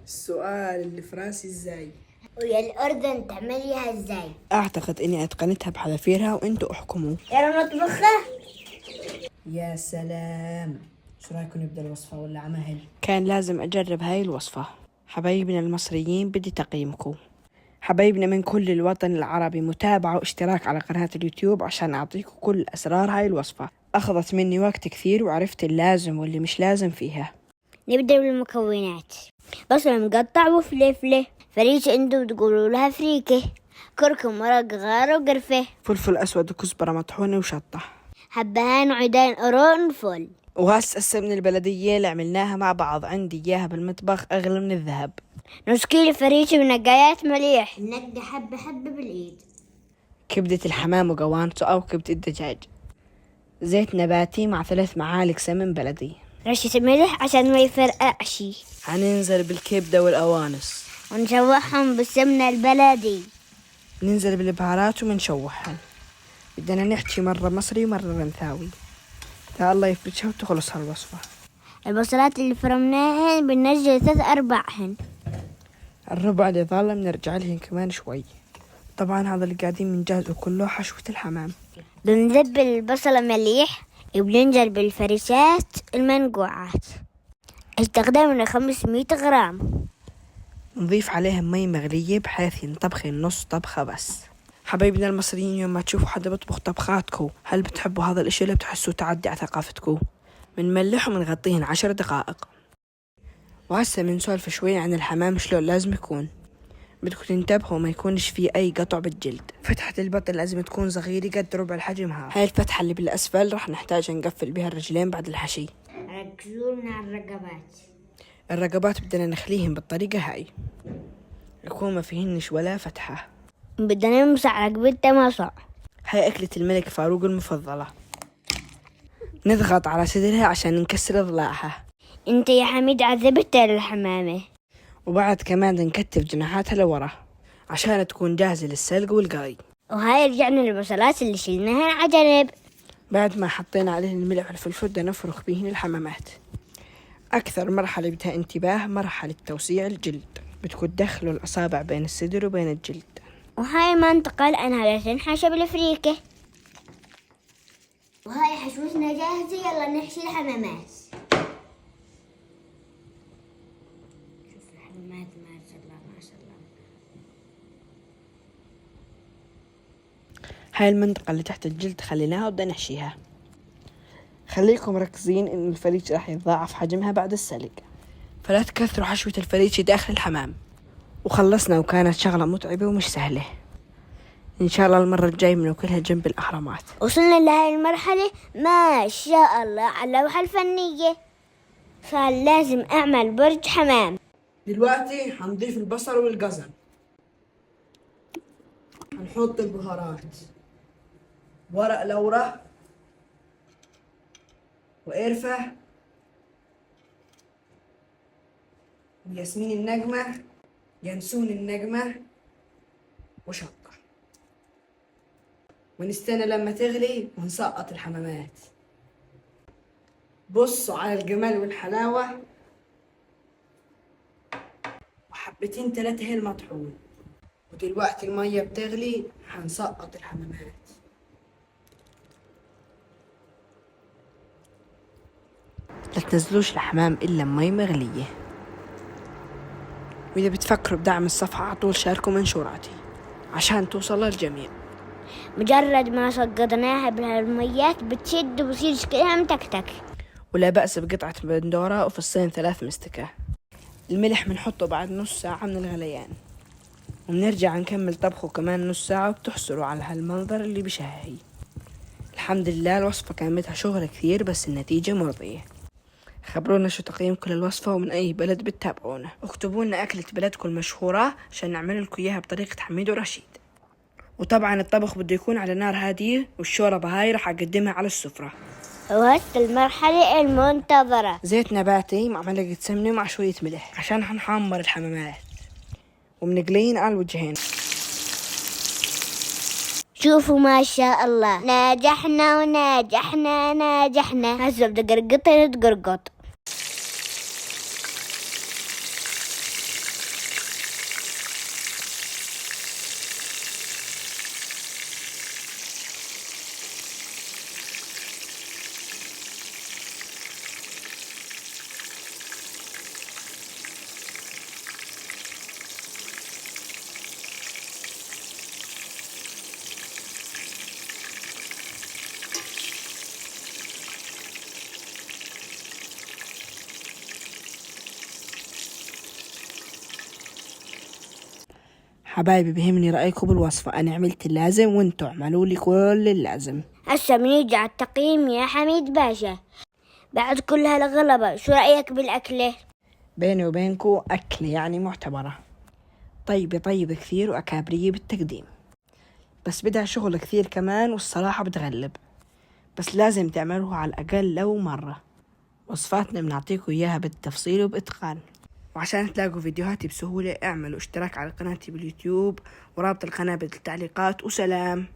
السؤال اللي في راسي ازاي؟ ويا الأردن تعمليها ازاي؟ اعتقد اني اتقنتها بحذافيرها وانتوا احكموا. يلا نطبخها. يا سلام، شو رايكم نبدا الوصفة ولا عمهل؟ كان لازم اجرب هاي الوصفة. حبايبنا المصريين بدي تقييمكم. حبايبنا من كل الوطن العربي متابعة واشتراك على قناة اليوتيوب عشان اعطيكم كل اسرار هاي الوصفة. اخذت مني وقت كثير وعرفت اللازم واللي مش لازم فيها. نبدأ بالمكونات: بصل مقطع وفلفلة، فريك انتو بتقولوا لها فريكة، كركم ورق غار وقرفة، فلفل اسود وكزبرة مطحونة وشطة، حبهان وعيدان قرنفل. وهسه السمنة البلدية اللي عملناها مع بعض عندي اياها بالمطبخ اغلى من الذهب. نص كيلو فريكة بنقايات مليح، نقي حبة حبة بالإيد. كبدة الحمام وقوانصه أو كبدة الدجاج. زيت نباتي مع 3 معالق سمن بلدي. رشة ملح عشان ما يفرقعش، هننزل بالكبدة والقوانص، ونشوحهم بالسمنة البلدي. ننزل بالبهارات ومنشوحهم. بدنا نحكي مرة مصري ومرة رنثاوي. تا الله يفرجها وتخلص هالوصفة. البصلات اللي فرمناهن بننزل 3/4. الربع اللي ظل بنرجع لهن كمان شوي. طبعا هذا اللي قاعدين بنجهزه كله حشوة الحمام. بنذبل البصلة مليح وبننزل بالفريسات المنقوعات. استخدمنا 500 غرام. نضيف عليهم مي مغلية بحيث ينطبخن نص طبخة بس. حبايبنا المصريين يوم ما تشوفوا حدا بيطبخ طبخاتكو هل بتحبوا هذا الاشي ولا بتحسوا تعدي على ثقافتكو؟ منملح ومنغطيهن 10 دقائق. وهسه منسولف شوي عن الحمام شلون لازم يكون. بدكم تنتبهوا ما يكونش فيه اي قطع بالجلد. فتحة البطن لازم تكون صغيرة قد ربع الحجم. هاي الفتحة اللي بالاسفل رح نحتاج نقفل بها الرجلين بعد الحشي. ركزوا مع الرقبات. الرقبات بدنا نخليهم بالطريقة هاي يكون ما فيهنش ولا فتحة. بدنا نمسح رقبتها مصع. هاي أكلة الملك فاروق المفضلة. نضغط على صدرها عشان نكسر ضلاعها. انت يا حميد عذبتها للحمامة. وبعد كمان نكتف جناحاتها لورا عشان تكون جاهزة للسلق والقلي. وهاي رجعنا للبصلات اللي شلناها على جنب. بعد ما حطينا عليهن الملح والفلفل بدنا نفرخ بيهن الحمامات. أكثر مرحلة بدها انتباه مرحلة توسيع الجلد. بدكم تدخلوا الأصابع بين الصدر وبين الجلد. وهاي منطقة لأنها تنحشى بالفريكة. وهاي حشوتنا جاهزة، يلا نحشي الحمامات. شوف الحمامات ما شاء الله ما شاء الله. هاي المنطقة اللي تحت الجلد خليناها وبدنا نحشيها. خليكم مركزين إن الفريج راح يتضاعف حجمها بعد السلق، فلا تكثروا حشوة الفريج داخل الحمام. وخلصنا وكانت شغلة متعبة ومش سهلة. إن شاء الله المرة الجاية بناكلها جنب الأهرامات. وصلنا لهاي المرحلة ما شاء الله على اللوحة الفنية. فلازم أعمل برج حمام. دلوقتي هنضيف البصل والجزر. هنحط البهارات، ورق لورا وقرفة وياسمين النجمة، ينسون النجمة وشطة. ونستنى لما تغلي ونسقط الحمامات. بصوا على الجمال والحلاوة. وحبتين 3 هيل مطحون. ودلوقتي المية بتغلي هنسقط الحمامات. لا تنزلوش الحمام إلا بمي مغلية. وإذا بتفكروا بدعم الصفحة عطول شاركوا منشوراتي عشان توصل للجميع. مجرد ما سقطناها بالميات بتشد وبصير شكلها متكتك. ولا بأس بقطعة بندورة وفصين 3 مستكة. الملح بنحطه بعد نص ساعة من الغليان. وبنرجع نكمل طبخه كمان نص ساعة وبتحصلوا على هالمنظر اللي بشهي. الحمد لله الوصفة كان بدها شغل كثير بس النتيجة مرضية. خبرونا شو تقييمكم للوصفة ومن أي بلد بتتابعونا. اكتبوا لنا أكلة بلدكم المشهورة عشان نعمل لكم إياها بطريقة حميد ورشيد. وطبعا الطبخ بده يكون على نار هادية والشوربة هاي رح أقدمها على السفرة. وهسه المرحلة المنتظرة: زيت نباتي مع ملعقة سمنة مع شوية ملح عشان هنحمر الحمامات ومنقلين على الوجهين. شوفوا ما شاء الله ناجحنا وناجحنا. هسه بدي قرقطها تقرقط. حبايبي بيهمني رأيكم بالوصفة، أنا عملت اللازم وانتوا اعملوا لي كل اللازم. هسه بنيجي على التقييم يا حميد باشا. بعد كل هالغلبة شو رأيك بالأكلة؟ بيني وبينكو أكل يعني معتبرة، طيبة كثير وأكابرية بالتقديم، بس بدها شغل كثير كمان والصراحة بتغلب، بس لازم تعملوها على الأقل لو مرة. وصفاتنا بنعطيكم إياها بالتفصيل وبإتقان. وعشان تلاقوا فيديوهاتي بسهولة اعملوا اشتراك على قناتي باليوتيوب ورابط القناة بالتعليقات، وسلام.